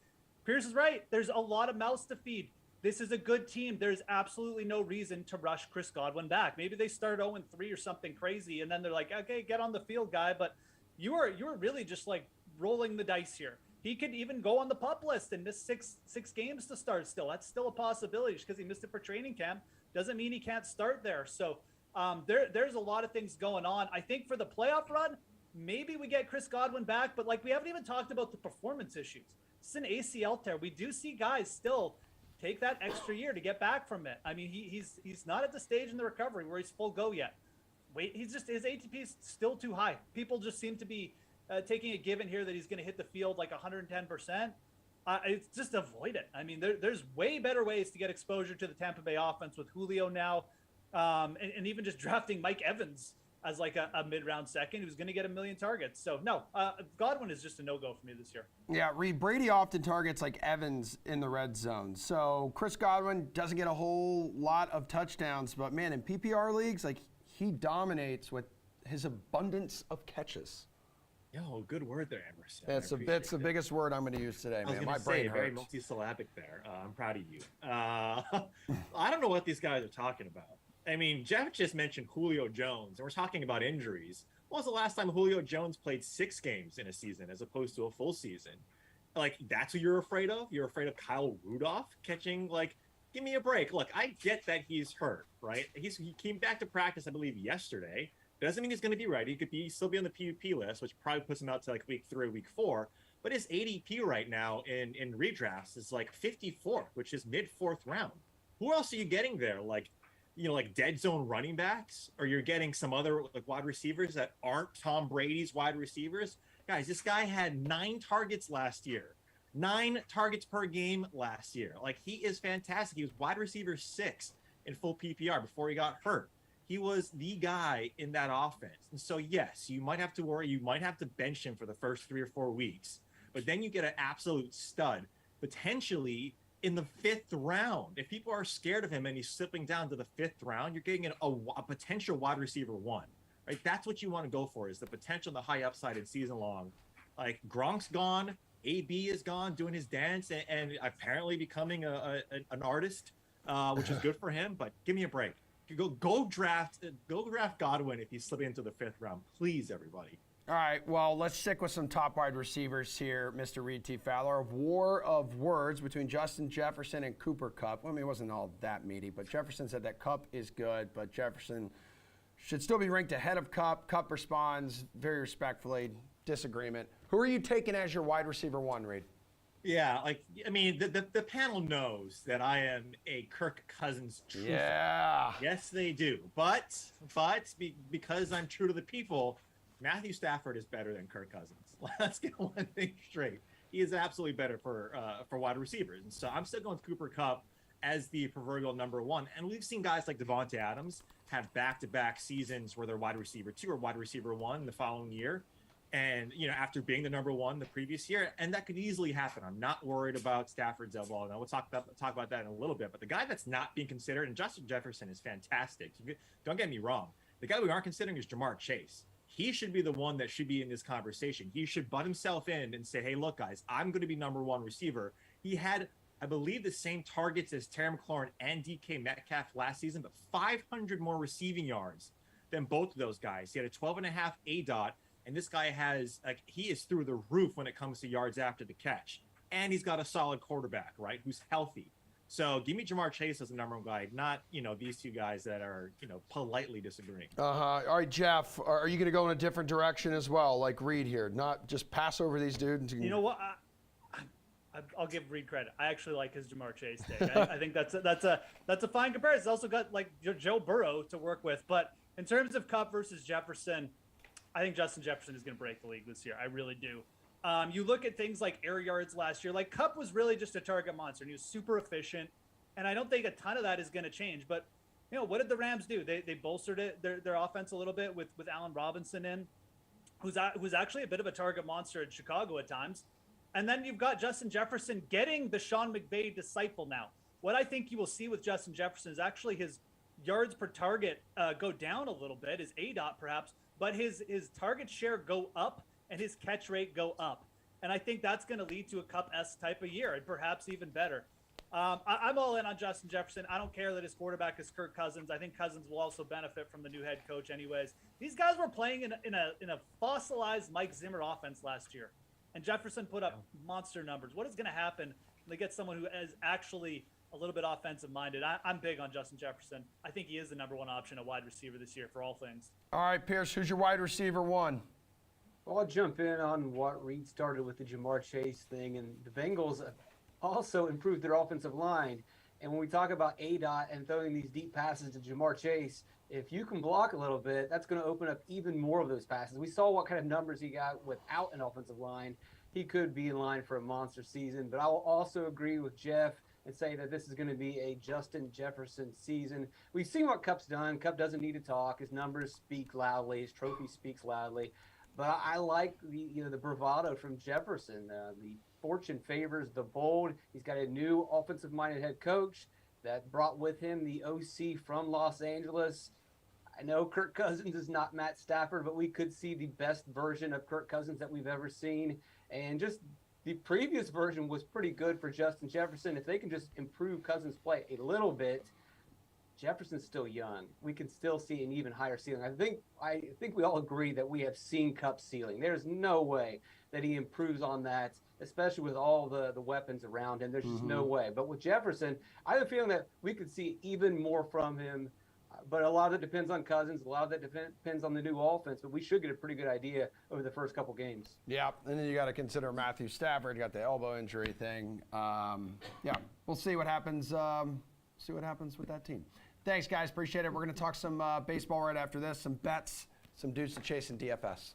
Pierce is right. There's a lot of mouths to feed. This is a good team. There's absolutely no reason to rush Chris Godwin back. Maybe they start 0-3 or something crazy, and then they're like, okay, get on the field, guy. But you are really just like rolling the dice here. He could even go on the PUP list and miss six games to start still. That's still a possibility. Just because he missed it for training camp doesn't mean he can't start there. So there's a lot of things going on. I think for the playoff run, maybe we get Chris Godwin back, but like, we haven't even talked about the performance issues. It's an ACL tear. We do see guys still take that extra year to get back from it. I mean, he's not at the stage in the recovery where he's full go yet. His ATP is still too high. People just seem to be taking a given here that he's going to hit the field like 110%. It's just avoid it. I mean, there's way better ways to get exposure to the Tampa Bay offense with Julio now, and even just drafting Mike Evans as like a mid-round second who's going to get 1 million targets. So no, Godwin is just a no-go for me this year. Yeah, Reed, Brady often targets like Evans in the red zone. So Chris Godwin doesn't get a whole lot of touchdowns, but man, in PPR leagues, like, he dominates with his abundance of catches. Yo, good word there, Emerson. That's the biggest word I'm going to use today, man. My brain very hurts. multi-syllabic there. I'm proud of you. I don't know what these guys are talking about. I mean, Jeff just mentioned Julio Jones, and we're talking about injuries. When was the last time Julio Jones played 6 games in a season as opposed to a full season? Like, that's what you're afraid of? You're afraid of Kyle Rudolph catching, like, give me a break. Look, I get that he's hurt, right? He came back to practice, I believe, yesterday. Doesn't mean he's going to be ready. He could still be on the PUP list, which probably puts him out to like week 3 or week 4. But his ADP right now in redrafts is like 54th, which is mid-4th round. Who else are you getting there? Like dead zone running backs, or you're getting some other like wide receivers that aren't Tom Brady's wide receivers. Guys, this guy had 9 targets last year, 9 targets per game last year. Like, he is fantastic. He was wide receiver 6 in full PPR before he got hurt. He was the guy in that offense. And so, yes, you might have to worry. You might have to bench him for the first 3 or 4 weeks, but then you get an absolute stud, potentially in the 5th round. If people are scared of him and he's slipping down to the 5th round, you're getting a potential wide receiver 1, right? That's what you want to go for, is the potential, the high upside in season long. Like, Gronk's gone, AB is gone, doing his dance, and apparently becoming an artist, which is good for him. But give me a break. Go draft Godwin if he's slipping into the 5th round, please, everybody. All right, well, let's stick with some top wide receivers here, Mr. Reed T. Fowler. A war of words between Justin Jefferson and Cooper Kupp. I mean, it wasn't all that meaty, but Jefferson said that Kupp is good, but Jefferson should still be ranked ahead of Kupp. Kupp responds very respectfully. Disagreement. Who are you taking as your wide receiver 1, Reed? Yeah, like, I mean, the panel knows that I am a Kirk Cousins truther. Yeah. Yes, they do. But because I'm true to the people, Matthew Stafford is better than Kirk Cousins. Let's get one thing straight. He is absolutely better for wide receivers. And so I'm still going with Cooper Kupp as the proverbial number 1. And we've seen guys like Devontae Adams have back-to-back seasons where they're wide receiver 2 or wide receiver 1 the following year. And, after being the number 1 the previous year, and that could easily happen. I'm not worried about Stafford's elbow, and we'll talk about that in a little bit. But the guy that's not being considered, and Justin Jefferson is fantastic. Don't get me wrong. The guy we aren't considering is Jamar Chase. He should be the one that should be in this conversation. He should butt himself in and say, hey, look, guys, I'm going to be number 1 receiver. He had, I believe, the same targets as Terry McLaurin and DK Metcalf last season, but 500 more receiving yards than both of those guys. He had a 12.5 ADOT. And this guy he is through the roof when it comes to yards after the catch. And he's got a solid quarterback, right, who's healthy. So give me Jamar Chase as the number 1 guy, not, these 2 guys that are, politely disagreeing. All right, Jeff, are you going to go in a different direction as well, like Reed here? Not just pass over these dudes? You know what? I'll give Reed credit. I actually like his Jamar Chase take. I think that's a fine comparison. He's also got like Joe Burrow to work with. But in terms of Kupp versus Jefferson, I think Justin Jefferson is going to break the league this year. I really do. You look at things like air yards last year. Like Kupp was really just a target monster, and he was super efficient. And I don't think a ton of that is going to change. But what did the Rams do? They bolstered their offense a little bit with Allen Robinson in, who's actually a bit of a target monster in Chicago at times. And then you've got Justin Jefferson getting the Sean McVay disciple now. What I think you will see with Justin Jefferson is actually his yards per target go down a little bit, his ADOT perhaps, but his target share go up and his catch rate go up. And I think that's going to lead to a Kupp-esque type of year and perhaps even better. I'm all in on Justin Jefferson. I don't care that his quarterback is Kirk Cousins. I think Cousins will also benefit from the new head coach anyways. These guys were playing in a fossilized Mike Zimmer offense last year. And Jefferson put up monster numbers. What is going to happen when they get someone who is actually a little bit offensive minded? I'm big on Justin Jefferson. I think he is the number one option at wide receiver this year for all things. All right, Pierce, who's your wide receiver one? Well, I'll jump in on what Reed started with the Jamar Chase thing. And the Bengals also improved their offensive line. And when we talk about ADOT and throwing these deep passes to Jamar Chase, if you can block a little bit, that's going to open up even more of those passes. We saw what kind of numbers he got without an offensive line. He could be in line for a monster season. But I will also agree with Jeff and say that this is going to be a Justin Jefferson season. We've seen what Kupp's done. Kupp doesn't need to talk. His numbers speak loudly. His trophy speaks loudly. But I like the bravado from Jefferson. The fortune favors the bold. He's got a new offensive-minded head coach that brought with him the OC from Los Angeles. I know Kirk Cousins is not Matt Stafford, but we could see the best version of Kirk Cousins that we've ever seen. And just the previous version was pretty good for Justin Jefferson. If they can just improve Cousins' play a little bit, Jefferson's still young. We can still see an even higher ceiling. I think we all agree that we have seen Kupp's ceiling. There's no way that he improves on that, especially with all the weapons around him. There's just no way. But with Jefferson, I have a feeling that we could see even more from him. But a lot of it depends on Cousins. A lot of it depends on the new offense. But we should get a pretty good idea over the first couple games. Yeah, and then you got to consider Matthew Stafford. You got the elbow injury thing. We'll see what happens. See what happens with that team. Thanks, guys. Appreciate it. We're going to talk some baseball right after this, some bets, some dudes to chase in DFS.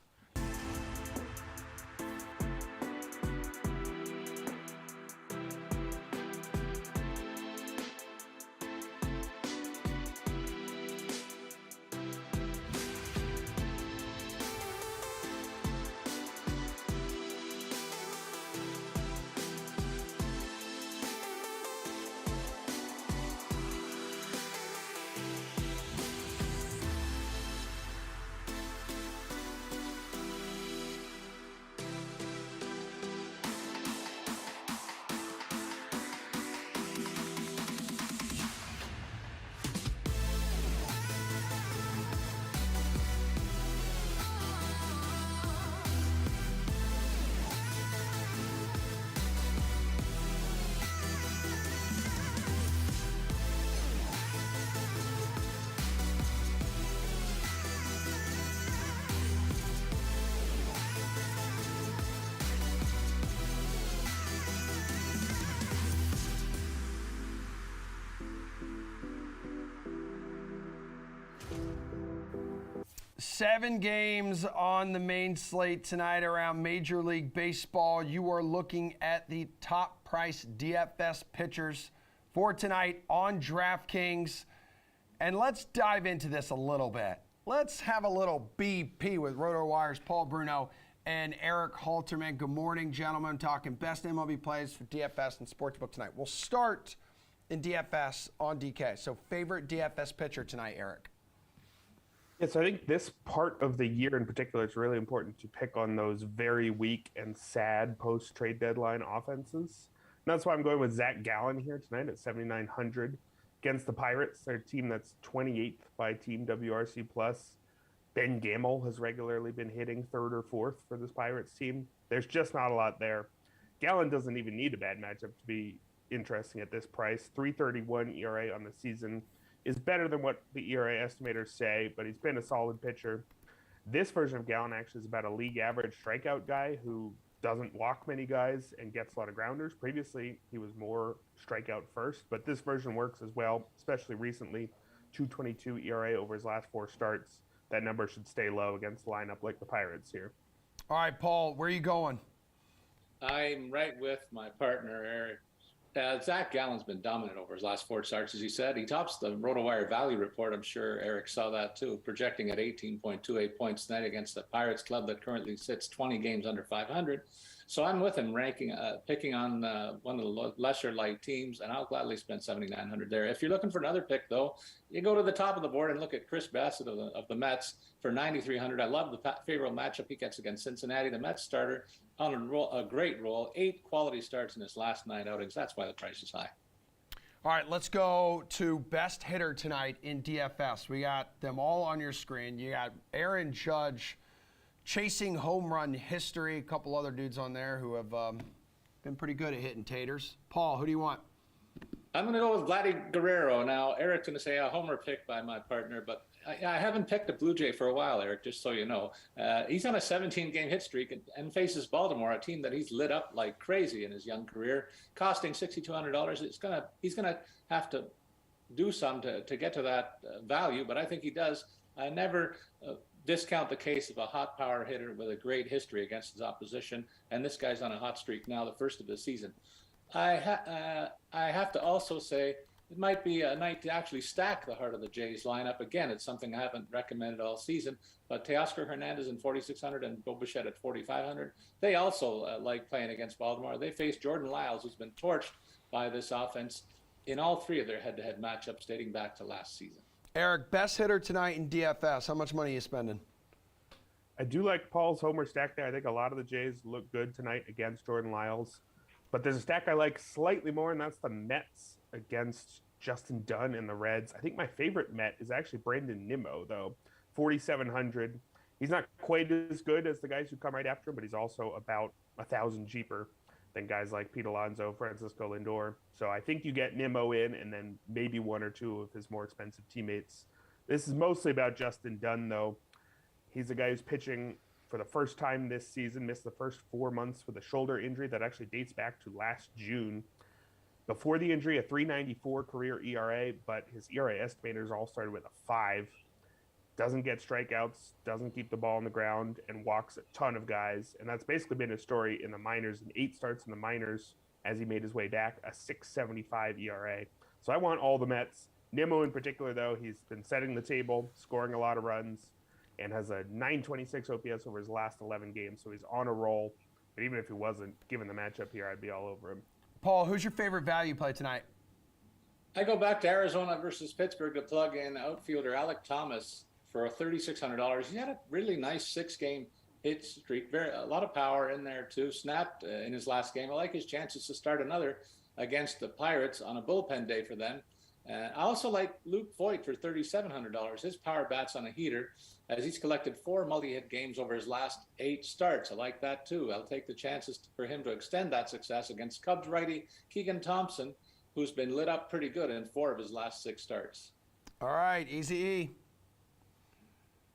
Seven games on the main slate tonight around Major League Baseball. You are looking at the top price DFS pitchers for tonight on DraftKings. And let's dive into this a little bit. Let's have a little BP with RotoWire's Paul Bruno and Eric Halterman. Good morning, gentlemen. Talking best MLB plays for DFS and Sportsbook tonight. We'll start in DFS on DK. So favorite DFS pitcher tonight, Eric? Yes, I think this part of the year in particular, it's really important to pick on those very weak and sad post-trade deadline offenses. And that's why I'm going with Zach Gallen here tonight at 7,900 against the Pirates. They're a team that's 28th by Team WRC+. Ben Gamel has regularly been hitting third or fourth for this Pirates team. There's just not a lot there. Gallen doesn't even need a bad matchup to be interesting at this price. 3.31 ERA on the season is better than what the ERA estimators say, but he's been a solid pitcher. This version of Gallen actually is about a league average strikeout guy who doesn't walk many guys and gets a lot of grounders. Previously, he was more strikeout first, but this version works as well, especially recently. 2.22 ERA over his last 4 starts. That number should stay low against a lineup like the Pirates here. All right, Paul, where are you going? I'm right with my partner, Eric. Zach Gallen's been dominant over his last 4 starts, as he said. He tops the RotoWire Value Report. I'm sure Eric saw that too, projecting at 18.28 points tonight against the Pirates club that currently sits 20 games under 500. So I'm with him, picking on one of the lesser light teams, and I'll gladly spend 7,900 there. If you're looking for another pick, though, you go to the top of the board and look at Chris Bassett of the Mets for 9,300. I love the favorable matchup he gets against Cincinnati. The Mets starter on a great roll, 8 quality starts in his last 9 outings. That's why the price is high. All right, let's go to best hitter tonight in DFS. We got them all on your screen. You got Aaron Judge chasing home run history. A couple other dudes on there who have been pretty good at hitting taters. Paul, who do you want? I'm going to go with Vladdy Guerrero. Now, Eric's going to say a homer pick by my partner, but I haven't picked a Blue Jay for a while, Eric, just so you know. He's on a 17-game hit streak and faces Baltimore, a team that he's lit up like crazy in his young career, costing $6,200. He's going to have to do some to get to that value, but I think he does. I never discount the case of a hot power hitter with a great history against his opposition, and this guy's on a hot streak now, the first of the season. I have to also say it might be a night to actually stack the heart of the Jays lineup. Again, it's something I haven't recommended all season, but Teoscar Hernandez in 4,600 and Bo Bichette at 4,500. They also like playing against Baltimore. They face Jordan Lyles, who's been torched by this offense in all 3 of their head-to-head matchups dating back to last season. Eric, best hitter tonight in DFS. How much money are you spending? I do like Paul's homer stack there. I think a lot of the Jays look good tonight against Jordan Lyles. But there's a stack I like slightly more, and that's the Mets against Justin Dunn and the Reds. I think my favorite Met is actually Brandon Nimmo, though. 4,700. He's not quite as good as the guys who come right after him, but he's also about 1,000 cheaper than guys like Pete Alonso, Francisco Lindor. So I think you get Nimmo in and then maybe 1 or 2 of his more expensive teammates. This is mostly about Justin Dunn, though. He's a guy who's pitching for the first time this season, missed the first 4 months with a shoulder injury that actually dates back to last June. Before the injury, a 3.94 career ERA, but his ERA estimators all started with a 5. Doesn't get strikeouts, doesn't keep the ball on the ground, and walks a ton of guys. And that's basically been his story in the minors. In 8 starts in the minors as he made his way back, a 6.75 ERA. So I want all the Mets. Nimmo in particular, though, he's been setting the table, scoring a lot of runs, and has a 926 OPS over his last 11 games. So he's on a roll. But even if he wasn't, given the matchup here, I'd be all over him. Paul, who's your favorite value play tonight? I go back to Arizona versus Pittsburgh to plug in outfielder Alec Thomas for $3,600. He had a really nice 6-game hit streak. A lot of power in there too. Snapped in his last game. I like his chances to start another against the Pirates on a bullpen day for them. I also like Luke Voigt for $3,700. His power bat's on a heater as he's collected 4 multi-hit games over his last 8 starts. I like that too. I'll take the chances for him to extend that success against Cubs righty Keegan Thompson, who's been lit up pretty good in 4 of his last 6 starts. All right, Easy E.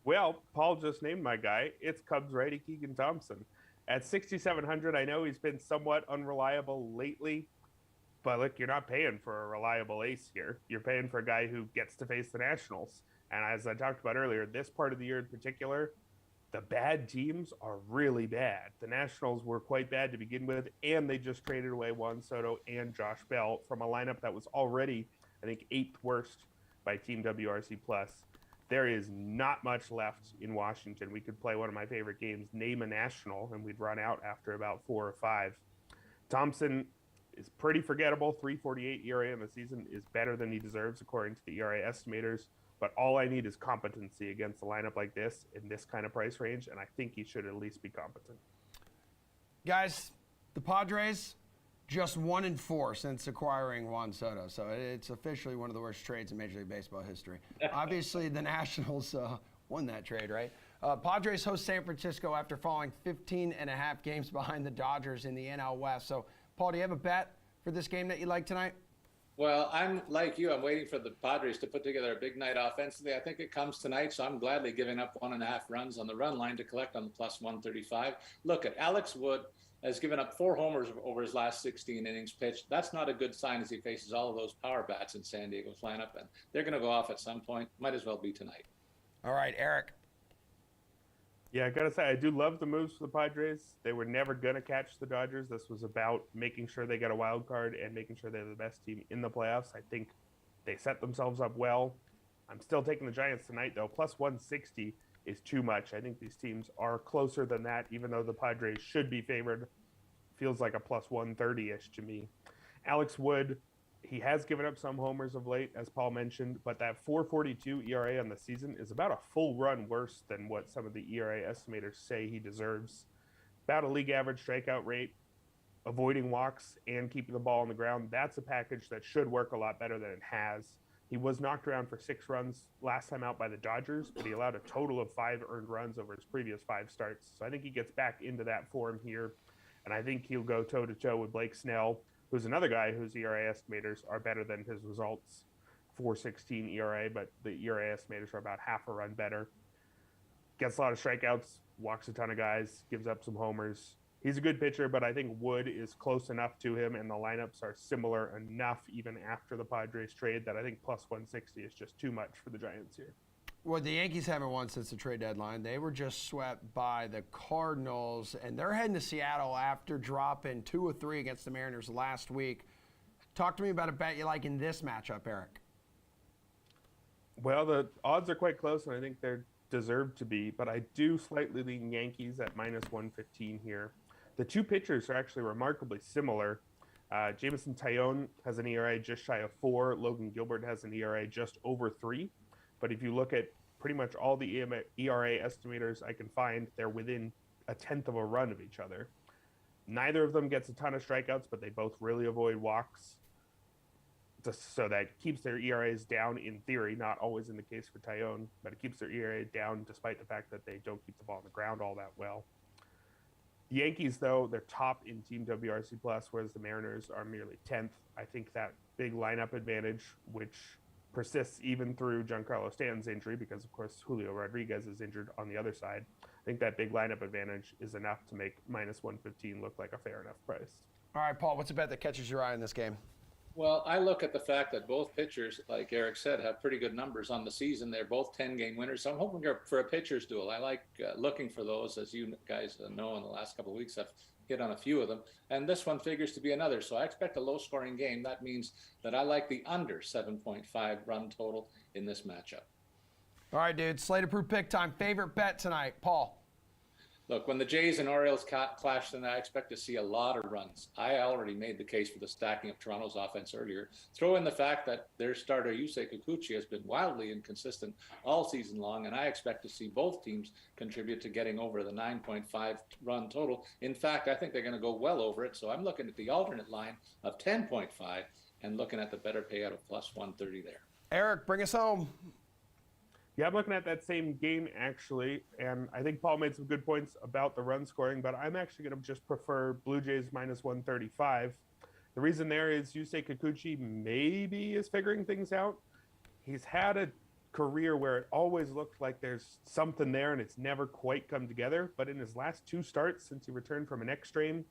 Well, Paul just named my guy. It's Cubs righty Keegan Thompson. At 6,700, I know he's been somewhat unreliable lately, but look, you're not paying for a reliable ace here. You're paying for a guy who gets to face the Nationals. And as I talked about earlier, this part of the year in particular, the bad teams are really bad. The Nationals were quite bad to begin with, and they just traded away Juan Soto and Josh Bell from a lineup that was already, I think, 8th worst by Team WRC+. There is not much left in Washington. We could play one of my favorite games, Name a National, and we'd run out after about 4 or 5. Thompson is pretty forgettable. 3.48 ERA in the season is better than he deserves, according to the ERA estimators. But all I need is competency against a lineup like this in this kind of price range, and I think he should at least be competent. Guys, the Padres just 1-4 since acquiring Juan Soto, so it's officially one of the worst trades in Major League Baseball history. Obviously, the Nationals won that trade, right? Padres host San Francisco after falling 15.5 games behind the Dodgers in the NL West. So, Paul, do you have a bet for this game that you like tonight? Well, I'm like you. I'm waiting for the Padres to put together a big night offensively. I think it comes tonight, so I'm gladly giving up 1.5 runs on the run line to collect on the plus 135. Look at Alex Wood has given up 4 homers over his last 16 innings pitched. That's not a good sign as he faces all of those power bats in San Diego's lineup, and they're going to go off at some point. Might as well be tonight. All right, Eric. Yeah, I gotta say, I do love the moves for the Padres. They were never gonna catch the Dodgers. This was about making sure they got a wild card and making sure they're the best team in the playoffs. I think they set themselves up well. I'm still taking the Giants tonight, though. Plus 160 is too much. I think these teams are closer than that, even though the Padres should be favored. Feels like a plus 130-ish to me. Alex Wood, he has given up some homers of late, as Paul mentioned, but that 4.42 ERA on the season is about a full run worse than what some of the ERA estimators say he deserves. About a league average strikeout rate, avoiding walks, and keeping the ball on the ground. That's a package that should work a lot better than it has. He was knocked around for 6 runs last time out by the Dodgers, but he allowed a total of 5 earned runs over his previous 5 starts. So I think he gets back into that form here, and I think he'll go toe-to-toe with Blake Snell, who's another guy whose ERA estimators are better than his results. 4.16 ERA, but the ERA estimators are about half a run better. Gets a lot of strikeouts, walks a ton of guys, gives up some homers. He's a good pitcher, but I think Wood is close enough to him, and the lineups are similar enough even after the Padres trade that I think plus 160 is just too much for the Giants here. Well, the Yankees haven't won since the trade deadline. They were just swept by the Cardinals, and they're heading to Seattle after dropping 2 of 3 against the Mariners last week. Talk to me about a bet you like in this matchup, Eric. Well, the odds are quite close, and I think they're deserved to be, but I do slightly lean Yankees at minus 115 here. The two pitchers are actually remarkably similar. Jameson Taillon has an ERA just shy of 4. Logan Gilbert has an ERA just over 3. But if you look at pretty much all the ERA estimators I can find, they're within a tenth of a run of each other. Neither of them gets a ton of strikeouts, but they both really avoid walks. So that keeps their ERAs down in theory, not always in the case for Taillon, but it keeps their ERA down despite the fact that they don't keep the ball on the ground all that well. The Yankees, though, they're top in Team WRC+, whereas the Mariners are merely 10th. I think that big lineup advantage, which persists even through Giancarlo Stanton's injury, because, of course, Julio Rodriguez is injured on the other side. I think that big lineup advantage is enough to make minus 115 look like a fair enough price. All right, Paul, what's a bet that catches your eye in this game? Well, I look at the fact that both pitchers, like Eric said, have pretty good numbers on the season. They're both 10-game winners. So I'm hoping for a pitcher's duel. I like looking for those, as you guys know in the last couple of weeks. I've hit on a few of them. And this one figures to be another. So I expect a low-scoring game. That means that I like the under 7.5 run total in this matchup. All right, dude. Slate-approved pick time. Favorite bet tonight, Paul? Look, when the Jays and Orioles clash tonight, I expect to see a lot of runs. I already made the case for the stacking of Toronto's offense earlier. Throw in the fact that their starter, Yusei Kikuchi, has been wildly inconsistent all season long, and I expect to see both teams contribute to getting over the 9.5 run total. In fact, I think they're going to go well over it, so I'm looking at the alternate line of 10.5 and looking at the better payout of plus 130 there. Eric, bring us home. Yeah, I'm looking at that same game, actually, and I think Paul made some good points about the run scoring, but I'm actually going to just prefer Blue Jays minus 135. The reason there is Yusei Kikuchi maybe is figuring things out. He's had a career where it always looked like there's something there and it's never quite come together, but in his last 2 starts since he returned from an neck strain,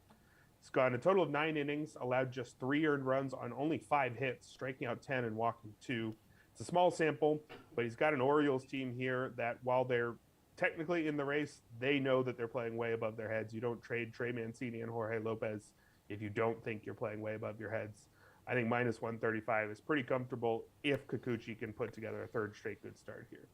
he's gone a total of 9 innings, allowed just 3 earned runs on only 5 hits, striking out 10 and walking 2. It's a small sample, but he's got an Orioles team here that while they're technically in the race, they know that they're playing way above their heads. You don't trade Trey Mancini and Jorge Lopez if you don't think you're playing way above your heads. I think minus 135 is pretty comfortable if Kikuchi can put together a 3rd straight good start here.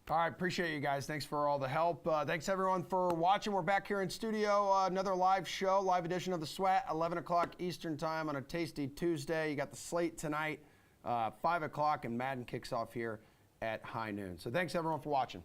All right, appreciate you guys. Thanks for all the help. Thanks, everyone, for watching. We're back here in studio. Another live show, live edition of The Sweat, 11 o'clock Eastern time on a tasty Tuesday. You got the slate tonight. 5 o'clock, and Madden kicks off here at high noon. So thanks, everyone, for watching.